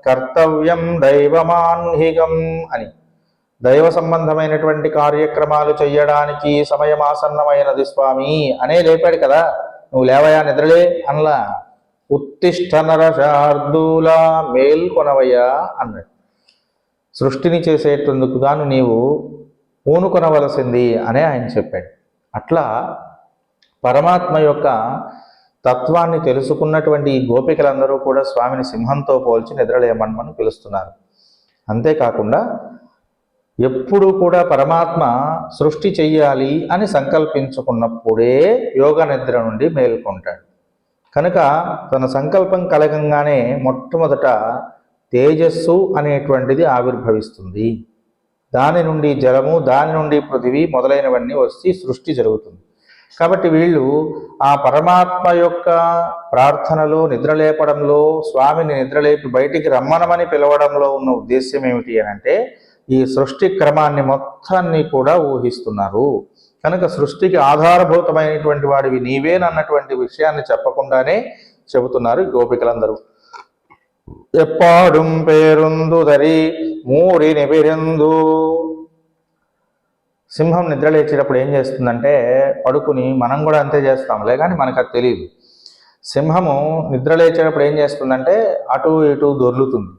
కర్తవ్యం దైవమాన్హికం అని. దైవ సంబంధమైనటువంటి కార్యక్రమాలు చెయ్యడానికి సమయమాసన్నమైనది స్వామి అనే లేపాడు కదా. నువ్వు లేవయా, నిద్రలే అనలా. ఉత్తిష్ఠ నరశార్దూల, మేల్కొనవయ్యా అన్నాడు. సృష్టిని చేసేటందుకు గాను నీవు పూనుకొనవలసింది అనే ఆయన చెప్పాడు. అట్లా పరమాత్మ యొక్క తత్వాన్ని తెలుసుకున్నటువంటి ఈ గోపికలందరూ కూడా స్వామిని సింహంతో పోల్చి నిద్రలేమని పిలుస్తున్నారు. అంతేకాకుండా ఎప్పుడూ కూడా పరమాత్మ సృష్టి చెయ్యాలి అని సంకల్పించుకున్నప్పుడే యోగ నిద్ర నుండి మేల్కొంటాడు. కనుక తన సంకల్పం కలగంగానే మొట్టమొదట తేజస్సు అనేటువంటిది ఆవిర్భవిస్తుంది. దాని నుండి జలము, దాని నుండి పృథివీ మొదలైనవన్నీ వచ్చి సృష్టి జరుగుతుంది. కాబట్టి వీళ్ళు ఆ పరమాత్మ యొక్క ప్రార్థనలో, నిద్రలేపడంలో, స్వామిని నిద్రలేపి బయటికి రమ్మనమని పిలవడంలో ఉన్న ఉద్దేశ్యం ఏమిటి అనంటే, ఈ సృష్టి క్రమాన్ని మొత్తాన్ని కూడా ఊహిస్తున్నారు. కనుక సృష్టికి ఆధారభూతమైనటువంటి వాడివి నీవేనన్నటువంటి విషయాన్ని చెప్పకుండానే చెబుతున్నారు గోపికలందరూ. ఎప్పాడుం పేరుందుదరి మూరి నిబిరిందు. సింహం నిద్రలేచేటప్పుడు ఏం చేస్తుందంటే పడుకుని, మనం కూడా అంతే చేస్తాంలే కానీ మనకు అది తెలియదు. సింహము నిద్రలేచేటప్పుడు ఏం చేస్తుందంటే అటు ఇటు దొర్లుతుంది,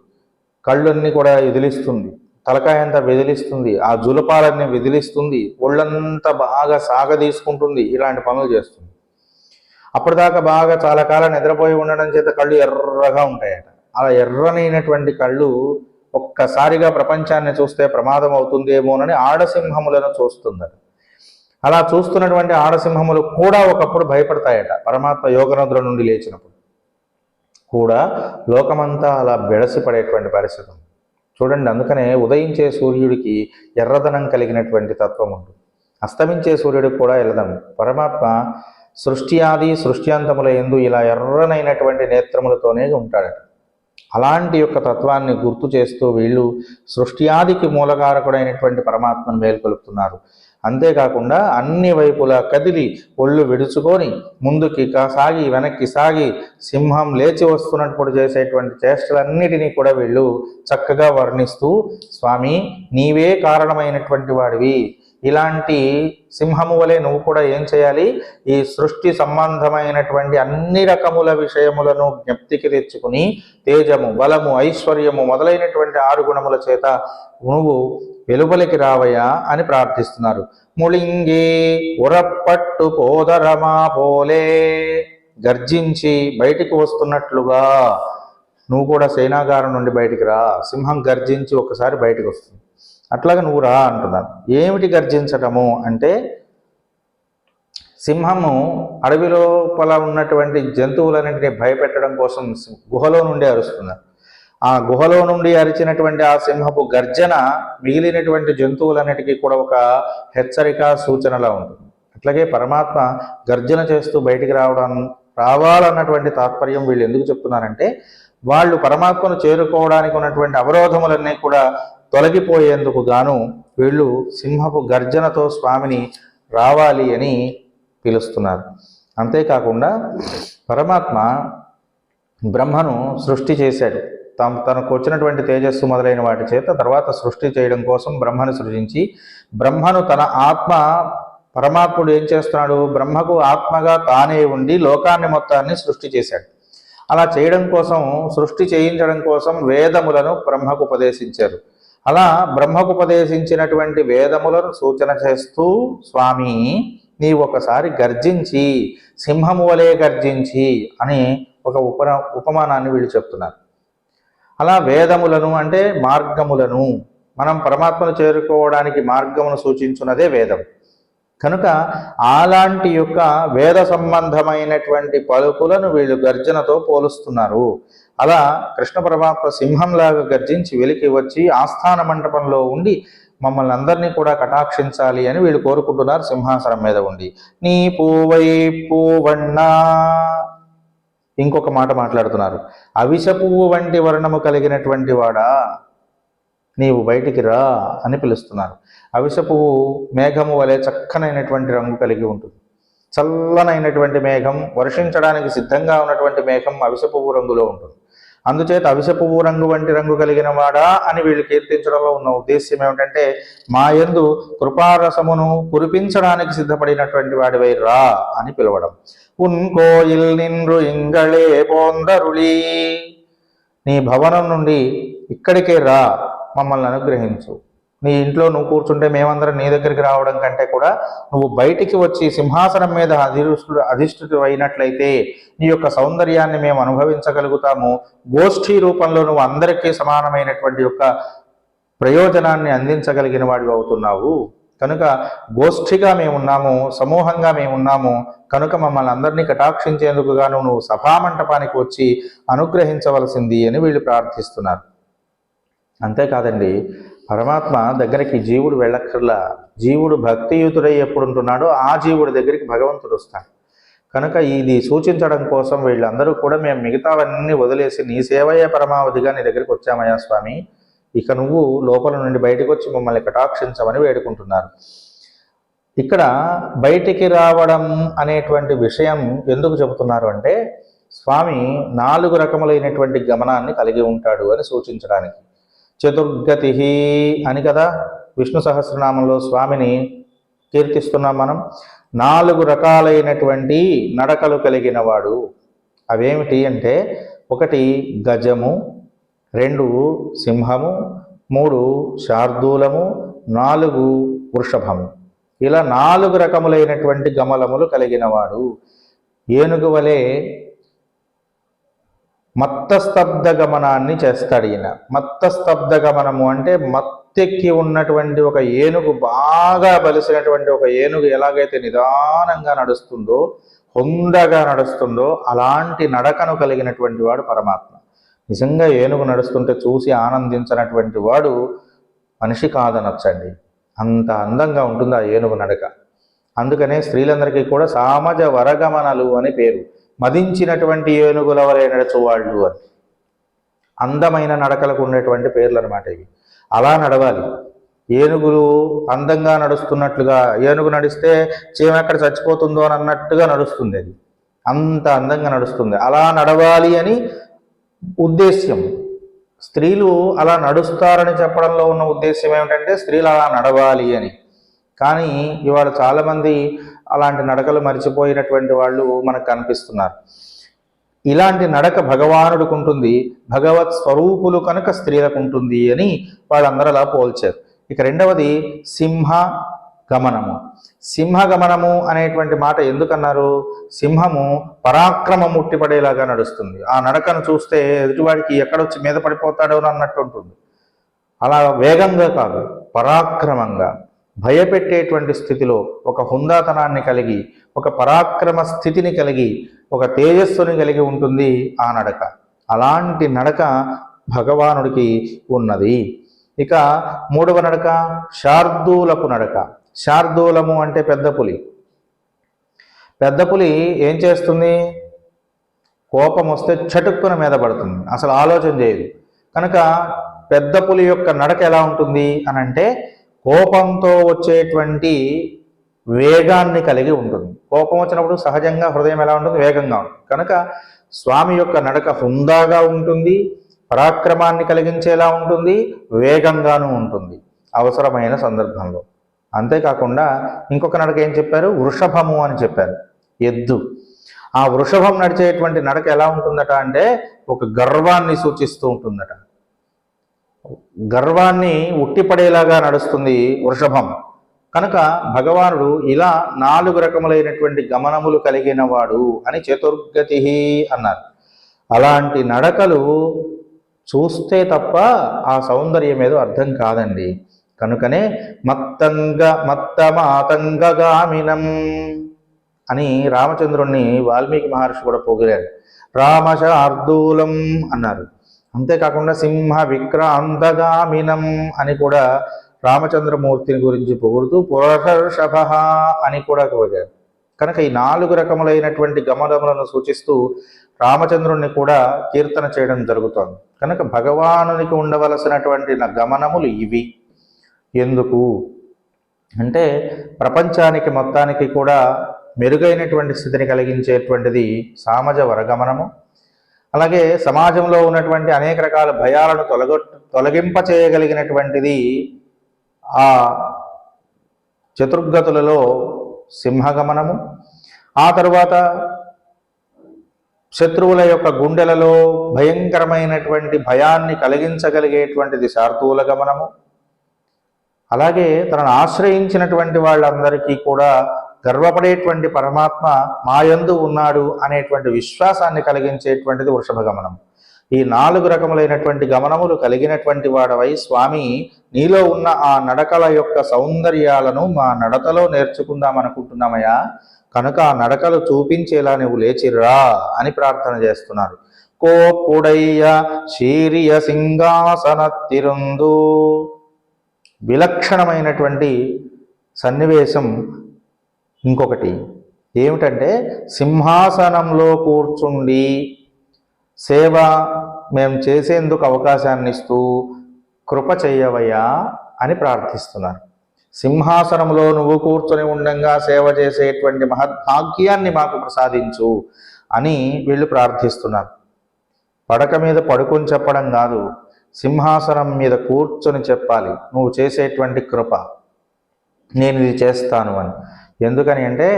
కళ్ళన్నీ కూడా విదిలిస్తుంది, తలకాయ అంతా విదిలిస్తుంది, ఆ జులపాలన్నీ విదిలిస్తుంది, ఒళ్ళంతా బాగా సాగదీసుకుంటుంది, ఇలాంటి పనులు చేస్తుంది. అప్పటిదాకా బాగా చాలా కాలం నిద్రపోయి ఉండడం చేత కళ్ళు ఎర్రగా ఉంటాయట. అలా ఎర్రనైనటువంటి కళ్ళు ఒక్కసారిగా ప్రపంచాన్ని చూస్తే ప్రమాదం అవుతుందేమోనని ఆడసింహములను చూస్తుందట. అలా చూస్తున్నటువంటి ఆడసింహములు కూడా ఒకప్పుడు భయపడతాయట. పరమాత్మ యోగనిద్ర నుండి లేచినప్పుడు కూడా లోకమంతా అలా బెడసిపడేటువంటి పరిస్థితి చూడండి. అందుకనే ఉదయించే సూర్యుడికి ఎర్రదనం కలిగినటువంటి తత్వం ఉంటుంది, అస్తమించే సూర్యుడికి కూడా ఎర్రదనం. పరమాత్మ సృష్టి ఆది సృష్ట్యాంతముల యందు ఇలా ఎర్రనైనటువంటి నేత్రములతోనే ఉంటాడట. అలాంటి యొక్క తత్వాన్ని గుర్తు చేస్తూ వీళ్ళు సృష్టి ఆదికి మూలకారకుడైనటువంటి పరమాత్మను మేల్కొలుపుతున్నారు. అంతేకాకుండా అన్ని వైపులా కదిలి ఒళ్ళు విడుచుకొని ముందుకి సాగి వెనక్కి సాగి సింహం లేచి వస్తున్నప్పుడు చేసేటువంటి చేష్టలన్నిటినీ కూడా వీళ్ళు చక్కగా వర్ణిస్తూ, స్వామి నీవే కారణమైనటువంటి వాడివి, ఇలాంటి సింహము వలె నువ్వు కూడా ఏం చేయాలి, ఈ సృష్టి సంబంధమైనటువంటి అన్ని రకముల విషయములను జ్ఞప్తికి తెచ్చుకుని తేజము, బలము, ఐశ్వర్యము మొదలైనటువంటి 6 గుణముల చేత నువ్వు వెలుపలికి రావయ్యా అని ప్రార్థిస్తున్నారు. ముళింగి ఉరప్పట్టు పోదరమా పోలే, గర్జించి బయటికి వస్తున్నట్లుగా నువ్వు కూడా సేనాగారం నుండి బయటికి రా. సింహం గర్జించి ఒకసారి బయటకు వస్తుంది, అట్లాగా నువ్వు రా అంటున్నారు. ఏమిటి గర్జించటము అంటే, సింహము అడవి లోపల ఉన్నటువంటి జంతువులన్నింటినీ భయపెట్టడం కోసం గుహలో నుండి అరుస్తున్నారు. ఆ గుహలో నుండి అరిచినటువంటి ఆ సింహపు గర్జన మిగిలినటువంటి జంతువులన్నిటికీ కూడా ఒక హెచ్చరిక, సూచనలా ఉంటుంది. అట్లాగే పరమాత్మ గర్జన చేస్తూ బయటికి రావాలన్నటువంటి తాత్పర్యం వీళ్ళు ఎందుకు చెప్తున్నారంటే, వాళ్ళు పరమాత్మను చేరుకోవడానికి ఉన్నటువంటి అవరోధములన్నీ కూడా తొలగిపోయేందుకు గాను వీళ్ళు సింహపు గర్జనతో స్వామిని రావాలి అని పిలుస్తున్నారు. అంతేకాకుండా పరమాత్మ బ్రహ్మను సృష్టి చేశాడు. తనకు వచ్చినటువంటి తేజస్సు మొదలైన వాటి చేత తర్వాత సృష్టి చేయడం కోసం బ్రహ్మను సృజించి, బ్రహ్మను తన ఆత్మ, పరమాత్ముడు ఏం చేస్తున్నాడు, బ్రహ్మకు ఆత్మగా తానే ఉండి లోకాన్ని మొత్తాన్ని సృష్టి చేశాడు. అలా చేయడం కోసం, సృష్టి చేయించడం కోసం వేదములను బ్రహ్మకు ఉపదేశించారు. అలా బ్రహ్మకు ఉపదేశించినటువంటి వేదములను సూచన చేస్తూ, స్వామి నీవు ఒకసారి గర్జించి, సింహము వలె గర్జించి అని ఒక ఉపమానాన్ని వీళ్ళు చెప్తున్నారు. అలా వేదములను అంటే మార్గములను, మనం పరమాత్మను చేరుకోవడానికి మార్గమును సూచించున్నదే వేదం. కనుక అలాంటి యొక్క వేద సంబంధమైనటువంటి పలుకులను వీళ్ళు గర్జనతో పోలుస్తున్నారు. అలా కృష్ణ పరమాత్మ సింహంలాగా గర్జించి వెలికి వచ్చి ఆస్థాన మంటపంలో ఉండి మమ్మల్ని అందరినీ కూడా కటాక్షించాలి అని వీళ్ళు కోరుకుంటున్నారు సింహాసనం మీద ఉండి. నీ పూవై పూవన్నా, ఇంకొక మాట మాట్లాడుతున్నారు. అవిస పువ్వు వంటి వర్ణము కలిగినటువంటి వాడా, నీవు బయటికి రా అని పిలుస్తున్నారు. అవిస పువ్వు మేఘము వలె చక్కనైనటువంటి రంగు కలిగి ఉంటుంది. చల్లనైనటువంటి మేఘం, వర్షించడానికి సిద్ధంగా ఉన్నటువంటి మేఘం అవిస పువ్వు రంగులో ఉంటుంది. అందుచేత అవిస పువ్వు రంగు వంటి రంగు కలిగిన వాడా అని వీళ్ళు కీర్తించడంలో ఉన్న ఉద్దేశ్యం ఏమిటంటే, మా యందు కృపారసమును కురిపించడానికి సిద్ధపడినటువంటి వాడివై రా అని పిలవడం. ఉన్కోయిల్ నిన్ను ఇంగళే పోందరుళి, నీ భవనం నుండి ఇక్కడికే రా, మమ్మల్ని అనుగ్రహించు. నీ ఇంట్లో నువ్వు కూర్చుంటే మేమందరం నీ దగ్గరికి రావడం కంటే కూడా నువ్వు బయటికి వచ్చి సింహాసనం మీద అధిష్ఠితుడు అయినట్లయితే నీ యొక్క సౌందర్యాన్ని మేము అనుభవించగలుగుతాము. గోష్ఠీ రూపంలో నువ్వు అందరికీ సమానమైనటువంటి యొక్క ప్రయోజనాన్ని అందించగలిగిన వాడివి అవుతున్నావు. కనుక గోష్ఠిగా మేమున్నాము, సమూహంగా మేమున్నాము, కనుక మమ్మల్ని అందరినీ కటాక్షించేందుకు గాను నువ్వు సభామంటపానికి వచ్చి అనుగ్రహించవలసింది అని వీళ్ళు ప్రార్థిస్తున్నారు. అంతేకాదండి, పరమాత్మ దగ్గరికి జీవుడు వెళ్ళక్కర్లా. జీవుడు భక్తియుతుడై ఎప్పుడుంటున్నాడో ఆ జీవుడి దగ్గరికి భగవంతుడు వస్తాడు. కనుక ఇది సూచించడం కోసం వీళ్ళందరూ కూడా మేము మిగతావన్నీ వదిలేసి నీ సేవయే పరమావధిగా నీ దగ్గరికి వచ్చామయ్యా స్వామి, ఇక నువ్వు లోపల నుండి బయటకు వచ్చి మమ్మల్ని కటాక్షించమని వేడుకుంటున్నారు. ఇక్కడ బయటికి రావడం అనేటువంటి విషయం ఎందుకు చెబుతున్నారు అంటే, స్వామి 4 రకములైనటువంటి గమనాన్ని కలిగి ఉంటాడు అని సూచించడానికి. చతుర్గతి అని కదా విష్ణు సహస్రనామంలో స్వామిని కీర్తిస్తున్నాం మనం. 4 రకాలైనటువంటి నడకలు కలిగిన వాడు. అవేమిటి అంటే, 1 గజము, 2 సింహము, 3 శార్దూలము, 4 వృషభము. ఇలా 4 రకములైనటువంటి గమలములు కలిగిన వాడు. ఏనుగు వలె మత్తస్తబ్ద గమనాన్ని చేస్తాడు ఈయన. మత్తస్తబ్ద గమనము అంటే మత్తెక్కి ఉన్నటువంటి ఒక ఏనుగు, బాగా బలిసినటువంటి ఒక ఏనుగు ఎలాగైతే నిదానంగా నడుస్తుందో, హుందగా నడుస్తుందో, అలాంటి నడకను కలిగినటువంటి వాడు పరమాత్మ. నిజంగా ఏనుగు నడుస్తుంటే చూసి ఆనందించినటువంటి వాడు మనిషి కాదనొచ్చండి. అంత అందంగా ఉంటుంది ఆ ఏనుగు నడక. అందుకనే స్త్రీలందరికీ కూడా సామజ వరగమనలు అని పేరు. మదించినటువంటి ఏనుగుల వలె నడచువాళ్ళు అని. అందమైన నడకలకు ఉండేటువంటి పేర్లు అనమాట ఇవి. అలా నడవాలి. ఏనుగులు అందంగా నడుస్తున్నట్లుగా, ఏనుగు నడిస్తే చీమ ఎక్కడ చచ్చిపోతుందో అని అన్నట్టుగా నడుస్తుంది అది. అంత అందంగా నడుస్తుంది. అలా నడవాలి అని ఉద్దేశ్యం. స్త్రీలు అలా నడుస్తారని చెప్పడంలో ఉన్న ఉద్దేశ్యం ఏమిటంటే, స్త్రీలు అలా నడవాలి అని. కానీ ఇవాళ చాలామంది అలాంటి నడకలు మరిచిపోయినటువంటి వాళ్ళు మనకు కనిపిస్తున్నారు. ఇలాంటి నడక భగవానుడికి ఉంటుంది, భగవత్ స్వరూపులు కనుక స్త్రీలకు ఉంటుంది అని వాళ్ళందరూ అలా పోల్చారు. ఇక 2వది సింహ గమనము. సింహగమనము అనేటువంటి మాట ఎందుకన్నారు? సింహము పరాక్రమం ఉట్టిపడేలాగా నడుస్తుంది. ఆ నడకను చూస్తే ఎదుటివాడికి ఎక్కడొచ్చి మీద పడిపోతాడో అన్నట్టు ఉంటుంది. అలా వేగంగా కాదు, పరాక్రమంగా, భయపెట్టేటువంటి స్థితిలో ఒక హుందాతనాన్ని కలిగి, ఒక పరాక్రమ స్థితిని కలిగి, ఒక తేజస్సుని కలిగి ఉంటుంది ఆ నడక. అలాంటి నడక భగవానుడికి ఉన్నది. ఇక 3వ నడక శార్దూలపు నడక. శార్దూలము అంటే పెద్ద పులి. పెద్ద పులి ఏం చేస్తుంది? కోపం వస్తే చటుక్కున మీద పడుతుంది, అసలు ఆలోచన చేయదు. కనుక పెద్ద పులి యొక్క నడక ఎలా ఉంటుంది అని అంటే, కోపంతో వచ్చేటువంటి వేగాన్ని కలిగి ఉంటుంది. కోపం వచ్చినప్పుడు సహజంగా హృదయం ఎలా ఉంటుంది? వేగంగా ఉంటుంది. కనుక స్వామి యొక్క నడక హుందాగా ఉంటుంది, పరాక్రమాన్ని కలిగించేలా ఉంటుంది, వేగంగానూ ఉంటుంది అవసరమైన సందర్భంలో. అంతేకాకుండా ఇంకొక నడక ఏం చెప్పారు? వృషభము అని చెప్పారు, ఎద్దు. ఆ వృషభం నడిచేటువంటి నడక ఎలా ఉంటుందట అంటే, ఒక గర్వాన్ని సూచిస్తూ ఉంటుందట. గర్వాన్ని ఉట్టిపడేలాగా నడుస్తుంది వృషభం. కనుక భగవానుడు ఇలా 4 రకములైనటువంటి గమనములు కలిగిన వాడు అని చతుర్గతి అన్నారు. అలాంటి నడకలు చూస్తే తప్ప ఆ సౌందర్యం ఏదో అర్థం కాదండి. కనుకనే మత్తమాతంగగామినం అని రామచంద్రుణ్ణి వాల్మీకి మహర్షి కూడా పొగిడారు. రామశార్దూలం అన్నారు. అంతేకాకుండా సింహ విక్రాంతగామినం అని కూడా రామచంద్రమూర్తిని గురించి పొగుడుతూ పురుషర్షభ అని కూడా పొగిడారు. కనుక ఈ 4 రకములైనటువంటి గమనములను సూచిస్తూ రామచంద్రుణ్ణి కూడా కీర్తన చేయడం జరుగుతోంది. కనుక భగవానునికి ఉండవలసినటువంటి గమనములు ఇవి. ఎందుకు అంటే ప్రపంచానికి మొత్తానికి కూడా మెరుగైనటువంటి స్థితిని కలిగించేటువంటిది సామజ వరగమనము. అలాగే సమాజంలో ఉన్నటువంటి అనేక రకాల భయాలను తొలగింప చేయగలిగినటువంటిది ఆ చతుర్గతులలో సింహగమనము. ఆ తరువాత శత్రువుల యొక్క గుండెలలో భయంకరమైనటువంటి భయాన్ని కలిగించగలిగేటువంటిది శార్దూల గమనము. అలాగే తనను ఆశ్రయించినటువంటి వాళ్ళందరికీ కూడా గర్వపడేటువంటి పరమాత్మ మాయందు ఉన్నాడు అనేటువంటి విశ్వాసాన్ని కలిగించేటువంటిది వృషభ గమనం. ఈ 4 రకములైనటువంటి గమనములు కలిగినటువంటి వాడవై స్వామి నీలో ఉన్న ఆ నడకల యొక్క సౌందర్యాలను మా నడతలో నేర్చుకుందామనుకుంటున్నామయ్యా, కనుక ఆ నడకలు చూపించేలా నువ్వు లేచిరా అని ప్రార్థన చేస్తున్నారు. కోప్పుడయ్య శీరియ సింహాసనత్తిరుందు. విలక్షణమైనటువంటి సన్నివేశం ఇంకొకటి ఏమిటంటే, సింహాసనంలో కూర్చుండి సేవ మేము చేసేందుకు అవకాశాన్ని ఇస్తూ కృప చెయ్యవయ్యా అని ప్రార్థిస్తున్నారు. సింహాసనంలో నువ్వు కూర్చొని ఉండంగా సేవ చేసేటువంటి మహద్భాగ్యాన్ని మాకు ప్రసాదించు అని వీళ్ళు ప్రార్థిస్తున్నారు. పడక మీద పడుకొని చెప్పడం కాదు, సింహాసనం మీద కూర్చొని చెప్పాలి నువ్వు చేసేటువంటి కృప, నేను ఇది చేస్తాను అని. ఎందుకని అంటే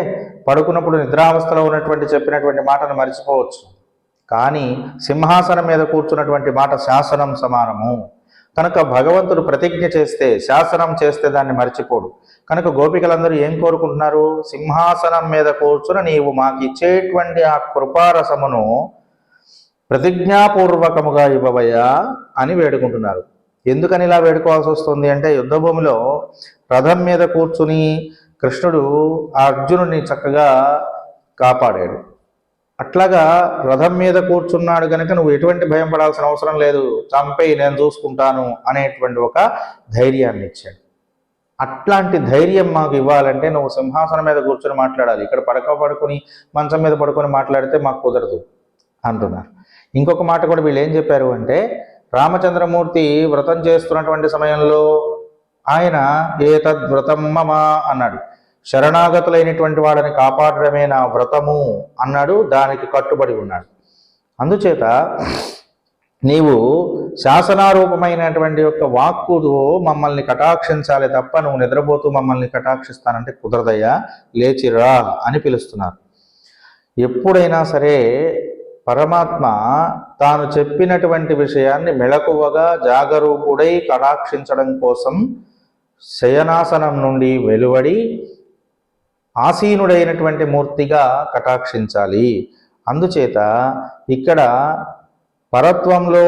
పడుకున్నప్పుడు నిద్రావస్థలో ఉన్నటువంటి చెప్పినటువంటి మాటను మర్చిపోవచ్చు, కానీ సింహాసనం మీద కూర్చున్నటువంటి మాట శాసనం సమానము. కనుక భగవంతుడు ప్రతిజ్ఞ చేస్తే, శాసనం చేస్తే దాన్ని మర్చిపోడు. కనుక గోపికలందరూ ఏం కోరుకుంటున్నారు? సింహాసనం మీద కూర్చుని నీవు మాకు ఇచ్చేటువంటి ఆ కృపారసమును ప్రతిజ్ఞాపూర్వకముగా ఇవ్వవయ్యా అని వేడుకుంటున్నారు. ఎందుకని ఇలా వేడుకోవాల్సి వస్తుంది అంటే, యుద్ధభూమిలో రథం మీద కూర్చుని కృష్ణుడు ఆ అర్జునుడిని చక్కగా కాపాడాడు. అట్లాగా రథం మీద కూర్చున్నాడు కనుక నువ్వు ఎటువంటి భయం పడాల్సిన అవసరం లేదు, చంపేయి నేను చూసుకుంటాను అనేటువంటి ఒక ధైర్యాన్ని ఇచ్చాడు. అట్లాంటి ధైర్యం మాకు ఇవ్వాలంటే నువ్వు సింహాసనం మీద కూర్చొని మాట్లాడాలి. ఇక్కడ పడుకొని మంచం మీద పడుకొని మాట్లాడితే మాకు కుదరదు అంటున్నారు. ఇంకొక మాట కూడా వీళ్ళు ఏం చెప్పారు అంటే, రామచంద్రమూర్తి వ్రతం చేస్తున్నటువంటి సమయంలో ఆయన ఏతద్వ్రతం మమ అన్నాడు. శరణాగతులైనటువంటి వాళ్ళని కాపాడడమే నా వ్రతము అన్నాడు. దానికి కట్టుబడి ఉన్నాడు. అందుచేత నీవు శాసనారూపమైనటువంటి యొక్క వాక్కుతో మమ్మల్ని కటాక్షించాలి తప్ప నువ్వు నిద్రపోతూ మమ్మల్ని కటాక్షిస్తానంటే కుదరదయ్యా, లేచిరా అని పిలుస్తున్నారు. ఎప్పుడైనా సరే పరమాత్మ తాను చెప్పినటువంటి విషయాన్ని మెళకువగా జాగరూకుడై కటాక్షించడం కోసం శయనాసనం నుండి వెలువడి ఆసీనుడైనటువంటి మూర్తిగా కటాక్షించాలి. అందుచేత ఇక్కడ పరత్వంలో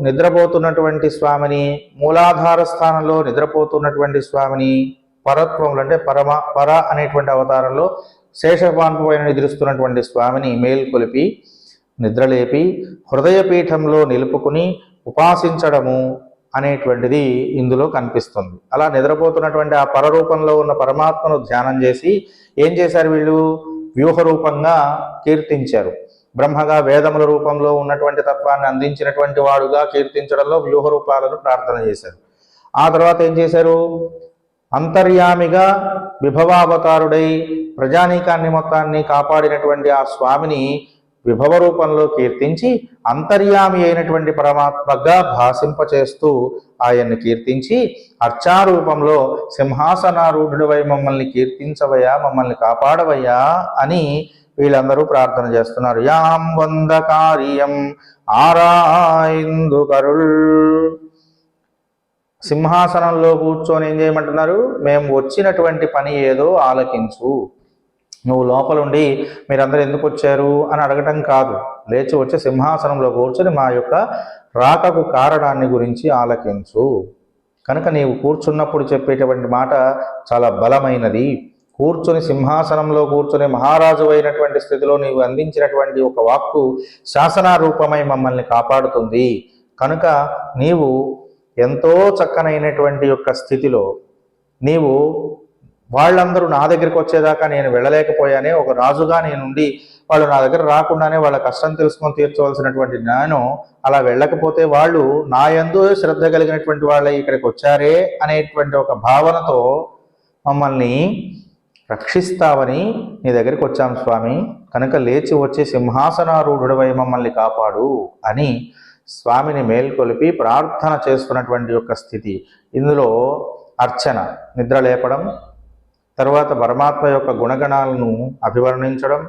నిద్రపోతున్నటువంటి స్వామిని, మూలాధార స్థానంలో నిద్రపోతున్నటువంటి స్వామిని, పరత్వంలో అంటే పర అనేటువంటి అవతారంలో శేషపాన్పు పైన నిద్రిస్తున్నటువంటి స్వామిని మేల్కొలిపి నిద్రలేపి హృదయపీఠంలో నిలుపుకుని ఉపాసించడము అనేటువంటిది ఇందులో కనిపిస్తుంది. అలా నిద్రపోతున్నటువంటి ఆ పరరూపంలో ఉన్న పరమాత్మను ధ్యానం చేసి ఏం చేశారు వీళ్ళు? వ్యూహరూపంగా కీర్తించారు. బ్రహ్మగా వేదముల రూపంలో ఉన్నటువంటి తత్వాన్ని అందించినటువంటి వాడుగా కీర్తించడంలో వ్యూహరూపాలను ప్రార్థన చేశారు. ఆ తర్వాత ఏం చేశారు? అంతర్యామిగా విభవావతారుడై ప్రజానీకాన్ని మొత్తాన్ని కాపాడినటువంటి ఆ స్వామిని విభవ రూపంలో కీర్తించి అంతర్యామి అయినటువంటి పరమాత్మగా భాషింపచేస్తూ ఆయన్ని కీర్తించి అర్చారూపంలో సింహాసనారూఢుడివై మమ్మల్ని కీర్తించవయ్యా, మమ్మల్ని కాపాడవయ్యా అని వీళ్ళందరూ ప్రార్థన చేస్తున్నారు. యాం వంద కార్యం ఆరాయిందు కరుల్. సింహాసనంలో కూర్చొని ఏం చేయమంటున్నారు? మేము వచ్చినటువంటి పని ఏదో ఆలకించు. నువ్వు లోపలుండి మీరందరూ ఎందుకు వచ్చారు అని అడగటం కాదు, లేచి వచ్చి సింహాసనంలో కూర్చొని మా యొక్క రాకకు కారణాన్ని గురించి ఆలకించు. కనుక నీవు కూర్చున్నప్పుడు చెప్పేటువంటి మాట చాలా బలమైనది. కూర్చొని సింహాసనంలో కూర్చొని మహారాజు అయినటువంటి స్థితిలో నీవు అందించినటువంటి ఒక వాక్కు శాసనారూపమై మమ్మల్ని కాపాడుతుంది. కనుక నీవు ఎంతో చక్కనైనటువంటి యొక్క స్థితిలో నీవు వాళ్ళందరూ నా దగ్గరికి వచ్చేదాకా నేను వెళ్ళలేకపోయానే, ఒక రాజుగా నేనుండి వాళ్ళు నా దగ్గర రాకుండానే వాళ్ళ కష్టం తెలుసుకొని తీర్చవలసినటువంటి నేను అలా వెళ్ళకపోతే వాళ్ళు నా యందు శ్రద్ధ కలిగినటువంటి వాళ్ళే ఇక్కడికి వచ్చారే అనేటువంటి ఒక భావనతో మమ్మల్ని రక్షిస్తావని నీ దగ్గరికి వచ్చాం స్వామి. కనుక లేచి వచ్చి సింహాసనారూఢుడవై మమ్మల్ని కాపాడు అని స్వామిని మేల్కొలిపి ప్రార్థన చేస్తున్నటువంటి యొక్క స్థితి. ఇందులో అర్చన, నిద్ర లేపడం, తర్వాత పరమాత్మ యొక్క గుణగణాలను అభివర్ణించడం,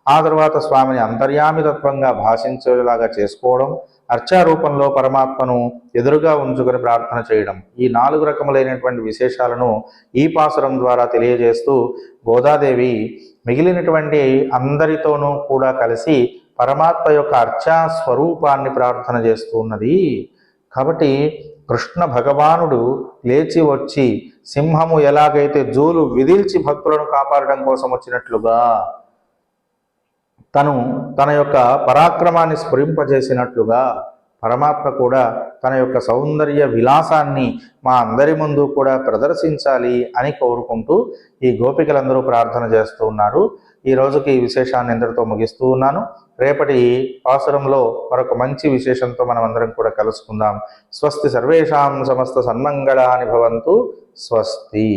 ఆ తర్వాత స్వామిని అంతర్యామితత్వంగా భాషించేలాగా చేసుకోవడం, అర్చారూపంలో పరమాత్మను ఎదురుగా ఉంచుకొని ప్రార్థన చేయడం, ఈ 4 రకములైనటువంటి విశేషాలను ఈ పాసురం ద్వారా తెలియజేస్తూ గోదాదేవి మిగిలినటువంటి అందరితోనూ కూడా కలిసి పరమాత్మ యొక్క అర్చా స్వరూపాన్ని ప్రార్థన చేస్తూ ఉన్నది. కాబట్టి కృష్ణ భగవానుడు లేచి వచ్చి సింహము ఎలాగైతే జూలు విదిల్చి భక్తులను కాపాడడం కోసం వచ్చినట్లుగా తన యొక్క పరాక్రమాన్ని స్ఫురింపజేసినట్లుగా పరమాత్మ కూడా తన యొక్క సౌందర్య విలాసాన్ని మా అందరి ముందు కూడా ప్రదర్శించాలి అని కోరుకుంటూ ఈ గోపికలందరూ ప్రార్థన చేస్తూ ఉన్నారు. ఈ రోజుకి ఈ విశేషాన్ని ఇంతటితో ముగిస్తూ ఉన్నాను. రేపటి పాసురంలో మరొక మంచి విశేషంతో మనం అందరం కూడా కలుసుకుందాం. స్వస్తి సర్వేషాం సమస్త సన్మంగళాని భవంతు. స్వస్తి.